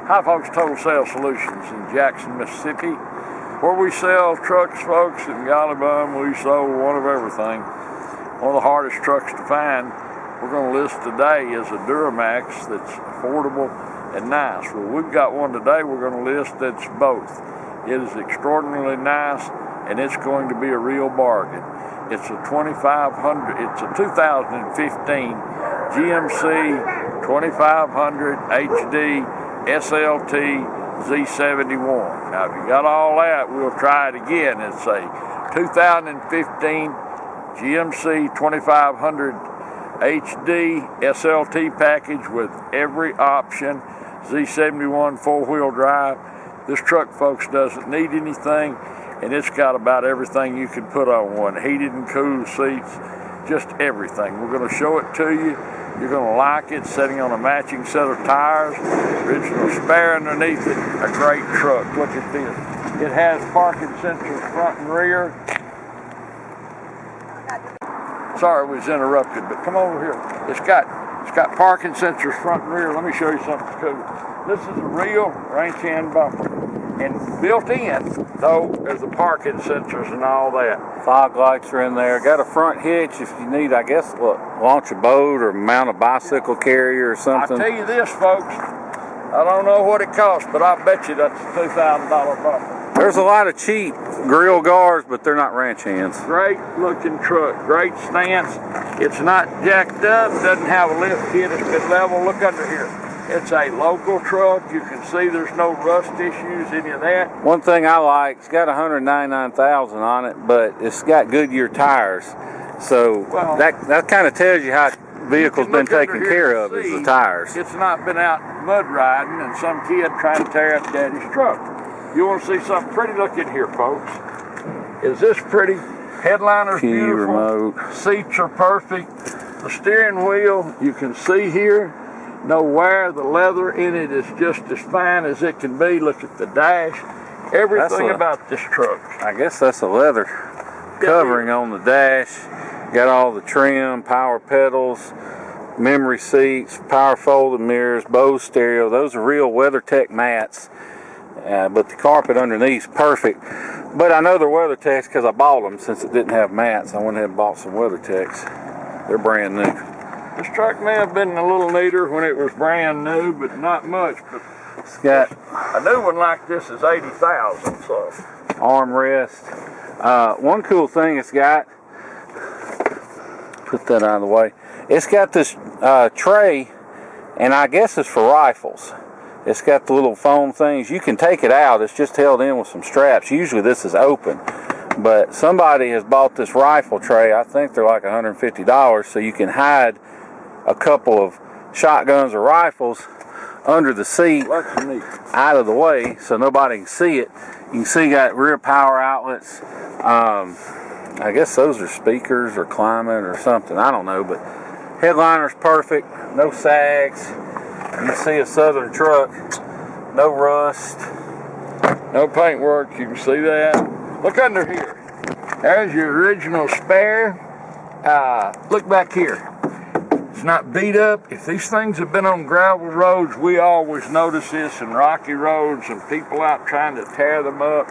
Hi folks, Total Sales Solutions in Jackson, Mississippi, where we sell trucks, folks, and golly bum, we sold one of everything. One of the hardest trucks to find we're going to list today is a Duramax that's affordable and nice. Well, we've got one today we're going to list that's both. It is extraordinarily nice and it's going to be a real bargain. It's a 2500, it's a 2015 GMC 2500 HD SLT Z71. Now, if you got all that, we'll try it again. It's a 2015 GMC 2500 HD SLT package with every option. Z71 four-wheel drive. This truck, folks, doesn't need anything, and it's got about everything you can put on one. Heated and cooled seats, just everything. We're going to show it to you. You're going to like it, sitting on a matching set of tires, original spare underneath it, a great truck. Look at this. It has parking sensors front and rear. Sorry we was interrupted, but come over here. It's got parking sensors front and rear. Let me show you something cool. This is a real ranch hand bumper. And built in, though, there's the parking sensors and all that. Fog lights are in there. Got a front hitch if you need, I guess, launch a boat or mount a bicycle carrier or something. I'll tell you this, folks. I don't know what it costs, but I bet you that's a $2,000 bumper. There's a lot of cheap grill guards, but they're not ranch hands. Great looking truck. Great stance. It's not jacked up. Doesn't have a lift kit. It's been level. Look under here. It's a local truck. You can see there's no rust issues, any of that. One thing I like, it's got 199,000 on it, but it's got Goodyear tires. So that kind of tells you how the vehicle's been taken care of, is the tires. It's not been out mud riding and some kid trying to tear up daddy's truck. You want to see something pretty? Look in here, folks. Is this pretty? Headliner's beautiful. Remote. Seats are perfect. The steering wheel, you can see here. No wear. The leather in it is just as fine as it can be. Look at the dash. Everything about this truck. I guess that's a leather covering on the dash. Got all the trim, power pedals, memory seats, power folding mirrors, Bose stereo. Those are real WeatherTech mats. But the carpet underneath is perfect. But I know they're WeatherTechs because I bought them since it didn't have mats. I went ahead and bought some WeatherTechs. They're brand new. This truck may have been a little neater when it was brand new, but not much. But it's got a new one like this is $80,000. So armrest. One cool thing it's got. Put that out of the way. It's got this tray, and I guess it's for rifles. It's got the little foam things. You can take it out. It's just held in with some straps. Usually this is open. But somebody has bought this rifle tray. I think they're like $150, so you can hide a couple of shotguns or rifles under the seat, out of the way, so nobody can see it. You can see got rear power outlets. I guess those are speakers or climate or something. I don't know, but headliner's perfect. No sags. You see a Southern truck. No rust. No paint work. You can see that. Look under here. There's your original spare. Look back here. It's not beat up. If these things have been on gravel roads, we always notice this, and rocky roads and people out trying to tear them up.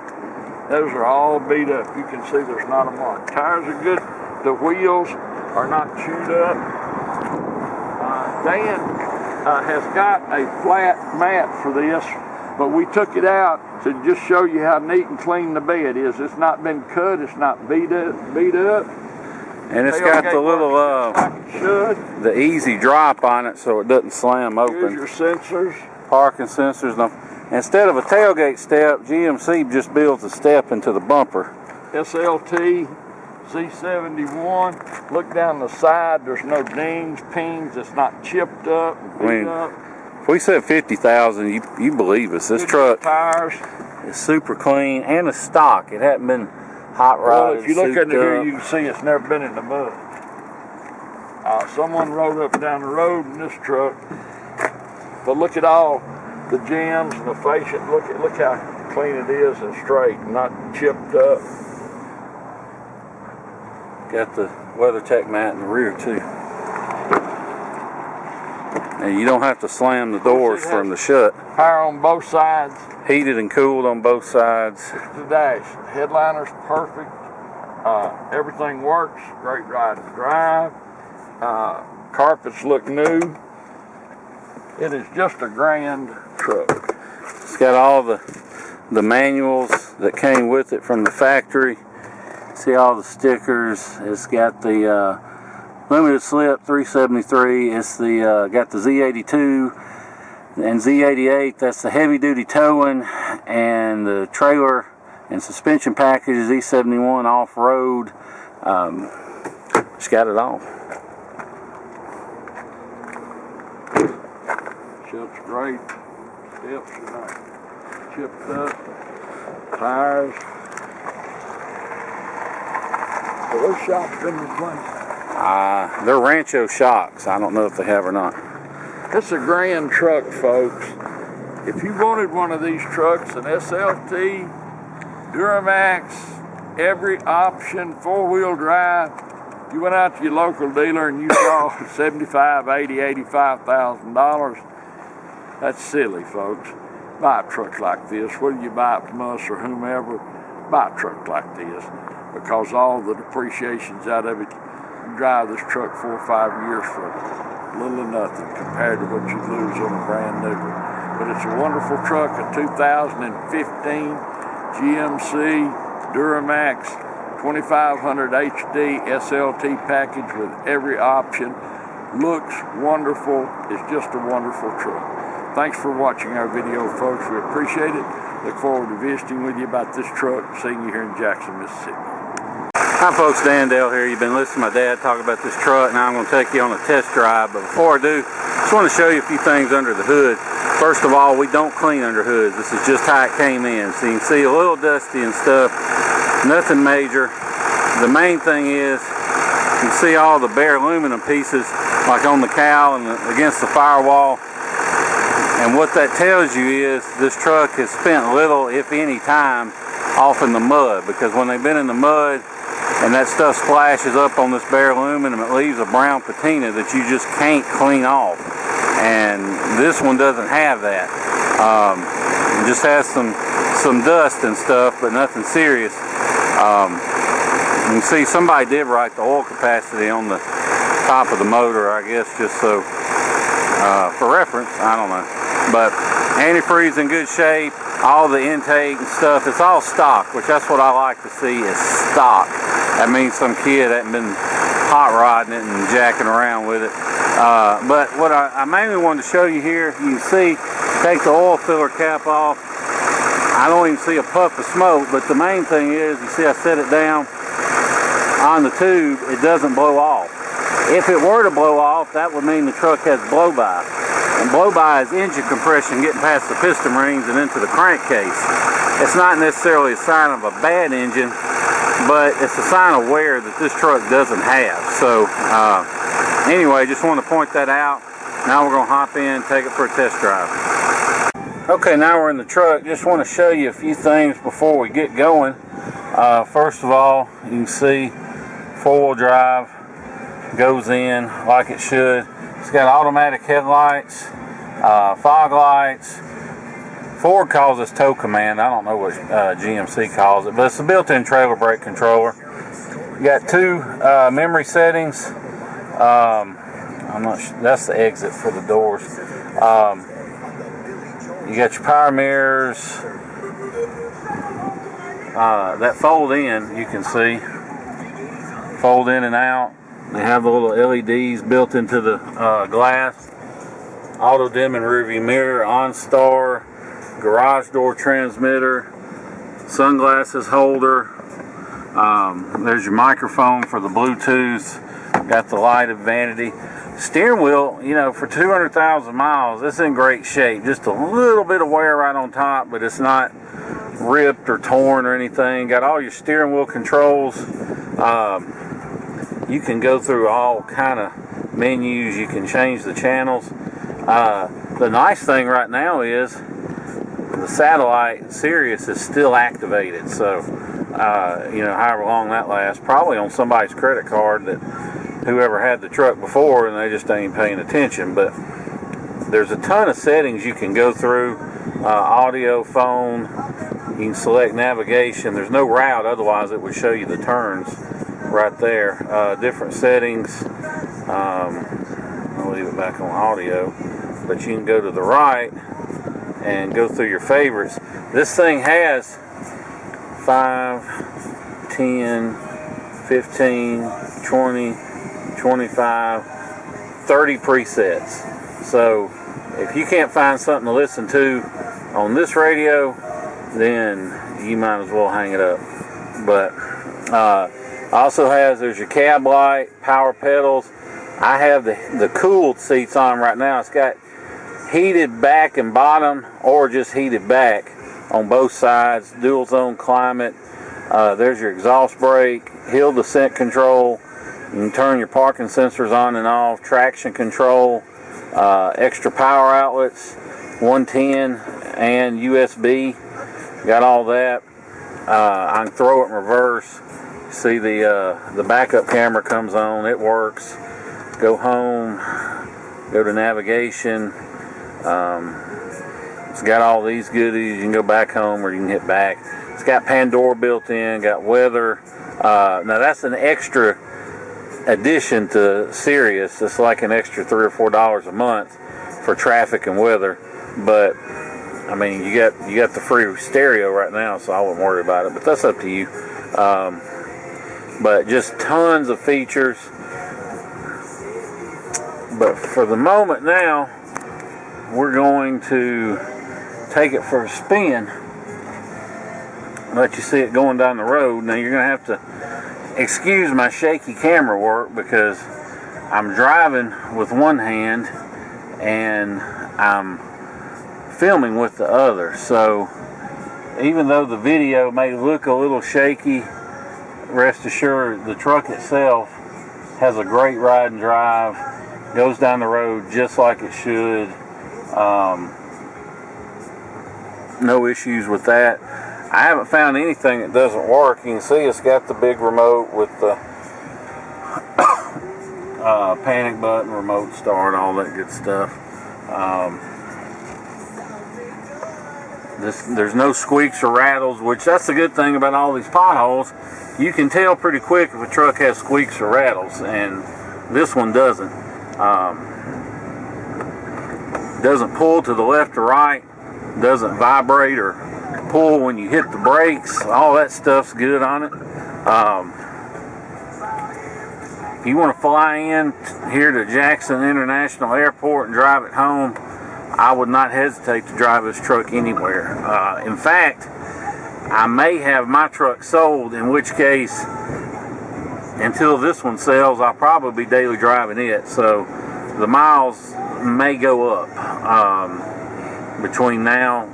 Those are all beat up. You can see there's not a mark. Tires are good. The wheels are not chewed up. Dan has got a flat mat for this, but we took it out to just show you how neat and clean the bed is. It's not been cut. It's not beat up. And it's got the little, the easy drop on it so it doesn't slam open. Here's your sensors. Parking sensors. Instead of a tailgate step, GMC just builds a step into the bumper. SLT, Z71. Look down the side. There's no dings, pings. It's not chipped up, beat up. If we said 50,000, you believe us. This truck tires is super clean and a stock. It hadn't been hot rodded. Well, if you look under here, you can see it's never been in the mud. Someone rode up and down the road in this truck. But look at all the jams and the fascia. Look how clean it is and straight, not chipped up. Got the WeatherTech mat in the rear too. And you don't have to slam the doors from the shut. Power on both sides. Heated and cooled on both sides. The dash. Headliner's perfect. Everything works. Great ride and drive. Carpets look new. It is just a grand truck. It's got all the manuals that came with it from the factory. See all the stickers. It's got the limited slip 373. It's the got the Z72 and Z88. That's the heavy duty towing, and the trailer and suspension package is Z71 off road. It's got it all. Ship's great. Steps are not chipped up. Tires. Well, those shocks been replaced. They're Rancho shocks. I don't know if they have or not. It's a grand truck, folks. If you wanted one of these trucks, an SLT, Duramax, every option, four-wheel drive, you went out to your local dealer and you saw $75,000, $80,000, $85,000, that's silly, folks. Buy a truck like this. Whether you buy it from us or whomever, buy a truck like this, because all the depreciation's out of it. You drive this truck 4 or 5 years for little or nothing compared to what you lose on a brand new one. But it's a wonderful truck, a 2015 GMC Duramax 2500HD SLT package with every option. Looks wonderful. It's just a wonderful truck. Thanks for watching our video, folks. We appreciate it. Look forward to visiting with you about this truck, seeing you here in Jackson, Mississippi. Hi folks, Dan Dale here. You've been listening to my dad talk about this truck. Now I'm going to take you on a test drive. But before I do, I just want to show you a few things under the hood. First of all, we don't clean under hoods. This is just how it came in. So you can see a little dusty and stuff. Nothing major. The main thing is you can see all the bare aluminum pieces like on the cowl and against the firewall. And what that tells you is this truck has spent little, if any, time off in the mud, because when they've been in the mud and that stuff splashes up on this bare aluminum, it leaves a brown patina that you just can't clean off. And this one doesn't have that. It just has some dust and stuff, but nothing serious. You can see somebody did write the oil capacity on the top of the motor, I guess, just so for reference. I don't know. But antifreeze in good shape. All the intake and stuff, it's all stock, which that's what I like to see, is stock. That means some kid hasn't been hot rodding it and jacking around with it. But what I mainly wanted to show you here, you can see, take the oil filler cap off. I don't even see a puff of smoke, but the main thing is, you see I set it down on the tube, it doesn't blow off. If it were to blow off, that would mean the truck has blow-by. And blow-by is engine compression getting past the piston rings and into the crankcase. It's not necessarily a sign of a bad engine, but it's a sign of wear that this truck doesn't have. So anyway, just want to point that out. Now we're going to hop in and take it for a test drive. Okay, now we're in the truck. Just want to show you a few things before we get going. First of all, you can see four-wheel drive goes in like it should. It's got automatic headlights, fog lights. Ford calls this tow command. I don't know what GMC calls it, but it's a built-in trailer brake controller. You got two memory settings. I'm not sure, that's the exit for the doors. You got your power mirrors that fold in. You can see fold in and out. They have the little LEDs built into the glass. Auto dimming rearview mirror, OnStar, garage door transmitter, sunglasses holder. There's your microphone for the Bluetooth. Got the lighted vanity. Steering wheel, you know, for 200,000 miles, it's in great shape. Just a little bit of wear right on top, but it's not ripped or torn or anything. Got all your steering wheel controls. You can go through all kind of menus. You can change the channels. The nice thing right now is the satellite Sirius is still activated. So, you know, however long that lasts, probably on somebody's credit card that whoever had the truck before and they just ain't paying attention. But There's a ton of settings you can go through. Audio, phone, you can select navigation. There's no route, otherwise it would show you the turns right there. Different settings. I'll leave it back on audio, but you can go to the right and go through your favorites. This thing has 5, 10, 15, 20, 25, 30 presets. So if you can't find something to listen to on this radio, then you might as well hang it up. But also there's your cab light, power pedals. I have the cooled seats on right now. It's got heated back and bottom, or just heated back on both sides. Dual zone climate. There's your exhaust brake, hill descent control. You can turn your parking sensors on and off, traction control, extra power outlets, 110 and USB. Got all that. I can throw it in reverse. See the backup camera comes on. It works. Go home. Go to navigation. It's got all these goodies. You can go back home or you can hit back. It's got Pandora built in. Got weather. Now that's an extra addition to Sirius. It's like an extra $3 or $4 a month for traffic and weather. But I mean, you got the free stereo right now, so I wouldn't worry about it. But that's up to you. But just tons of features. But for the moment now, we're going to take it for a spin. Let you see it going down the road. Now you're going to have to excuse my shaky camera work because I'm driving with one hand and I'm filming with the other. So even though the video may look a little shaky, rest assured the truck itself has a great ride and drive, goes down the road just like it should. No issues with that. I haven't found anything that doesn't work. You can see it's got the big remote with the panic button, remote start, all that good stuff. There's no squeaks or rattles, which that's the good thing about all these potholes. You can tell pretty quick if a truck has squeaks or rattles, and this one doesn't. Doesn't pull to the left or right, doesn't vibrate or pull when you hit the brakes. All that stuff's good on it. If you want to fly in here to Jackson International Airport and drive it home, I would not hesitate to drive this truck anywhere. In fact, I may have my truck sold, in which case, until this one sells, I'll probably be daily driving it. So the miles may go up between now,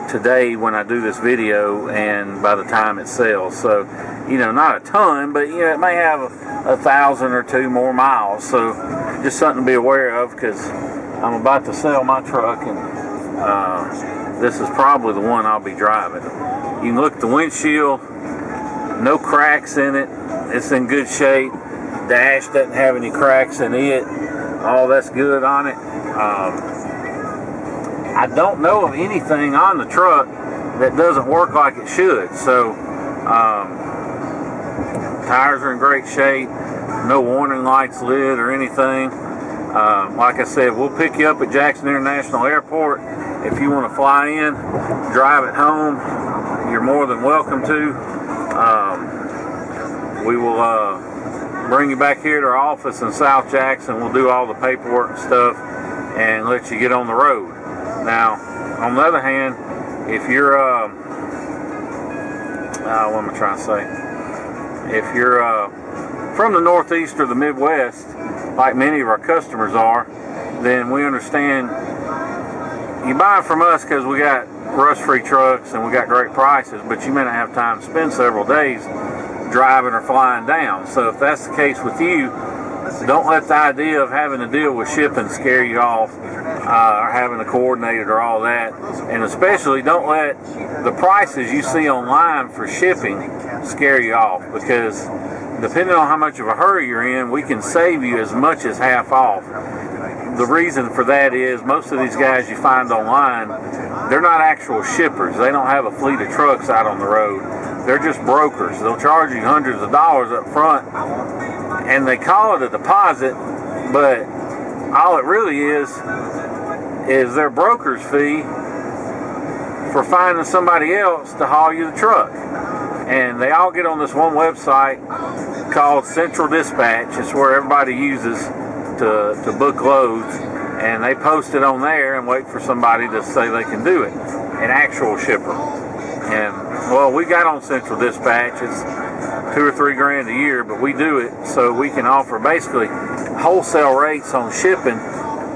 today when I do this video, and by the time it sells. So, not a ton, but it may have 1,000 or 2 more miles. So just something to be aware of, because I'm about to sell my truck, and this is probably the one I'll be driving. You can look at the windshield, no cracks in it. It's in good shape. Dash doesn't have any cracks in it. All that's good on it. I don't know of anything on the truck that doesn't work like it should. So tires are in great shape. No warning lights lit or anything. Like I said, we'll pick you up at Jackson International Airport. If you want to fly in, drive it home, you're more than welcome to. We will bring you back here to our office in South Jackson. We'll do all the paperwork and stuff and let you get on the road. Now, on the other hand, if you're what am I trying to say? If you're from the Northeast or the Midwest, like many of our customers are, then we understand you buy from us because we got rust-free trucks and we got great prices, but you may not have time to spend several days driving or flying down. So if that's the case with you, don't let the idea of having to deal with shipping scare you off, or having to coordinate it or all that. And especially don't let the prices you see online for shipping scare you off, because depending on how much of a hurry you're in, we can save you as much as half off. the reason for that is most of these guys you find online, they're not actual shippers. They don't have a fleet of trucks out on the road. They're just brokers. They'll charge you hundreds of dollars up front, and they call it a deposit, but all it really is their broker's fee for finding somebody else to haul you the truck. And they all get on this one website called Central Dispatch. It's where everybody uses to book loads, and they post it on there and wait for somebody to say they can do it, an actual shipper. And well, we got on Central Dispatch. It's $2 or $3 grand a year, but we do it so we can offer basically wholesale rates on shipping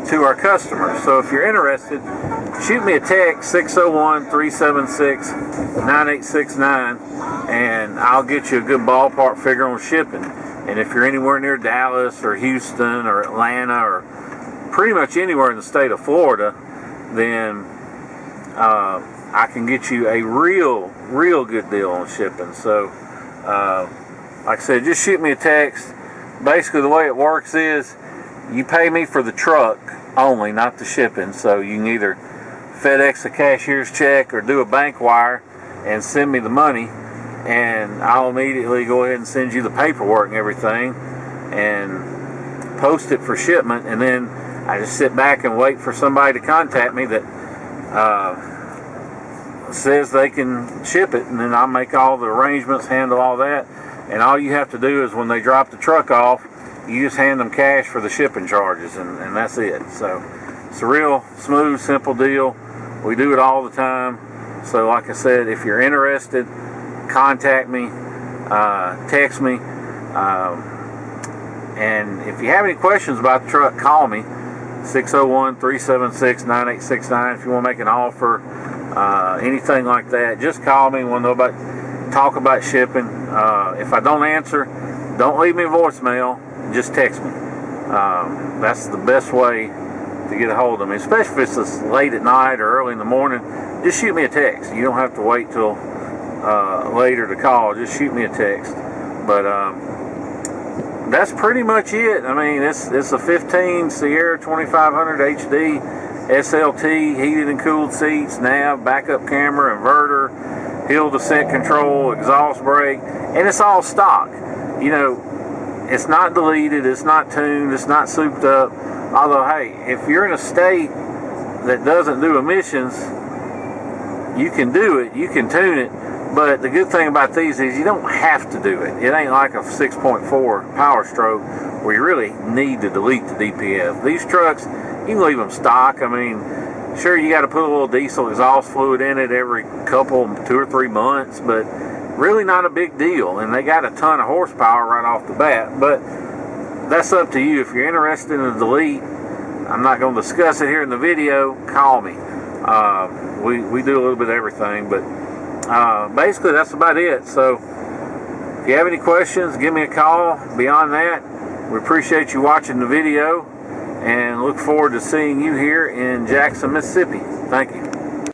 to our customers. So if you're interested, shoot me a text, 601-376-9869, and I'll get you a good ballpark figure on shipping. And if you're anywhere near Dallas or Houston or Atlanta or pretty much anywhere in the state of Florida, then I can get you a real good deal on shipping. So like I said, just shoot me a text. Basically the way it works is you pay me for the truck only, not the shipping. So you can either FedEx a cashier's check or do a bank wire and send me the money, and I'll immediately go ahead and send you the paperwork and everything and post it for shipment. And then I just sit back and wait for somebody to contact me that says they can ship it, and then I'll make all the arrangements, handle all that. And all you have to do is when they drop the truck off, you just hand them cash for the shipping charges, and that's it. So it's a real smooth, simple deal. We do it all the time. So like I said, if you're interested, contact me, text me, and if you have any questions about the truck, call me, 601-376-9869. If you want to make an offer, anything like that, just call me. We'll know about, talk about shipping. If I don't answer, don't leave me a voicemail, just text me. That's the best way to get a hold of me, especially if it's late at night or early in the morning. Just shoot me a text. You don't have to wait till later to call. Just shoot me a text. But that's pretty much it. I mean, it's a 15 Sierra 2500 HD SLT, heated and cooled seats, nav, backup camera, inverter, hill descent control, exhaust brake, and it's all stock. You know, it's not deleted, it's not tuned, it's not souped up. Although, hey, if you're in a state that doesn't do emissions, you can do it, you can tune it. But the good thing about these is you don't have to do it. It ain't like a 6.4 Power Stroke where you really need to delete the DPF. These trucks, you can leave them stock. I mean, sure, you got to put a little diesel exhaust fluid in it every couple, 2 or 3 months, but really not a big deal. And they got a ton of horsepower right off the bat. But that's up to you. If you're interested in a delete, I'm not going to discuss it here in the video, call me. We do a little bit of everything, but basically that's about it. So if you have any questions, give me a call. Beyond that, we appreciate you watching the video and look forward to seeing you here in Jackson, Mississippi. Thank you.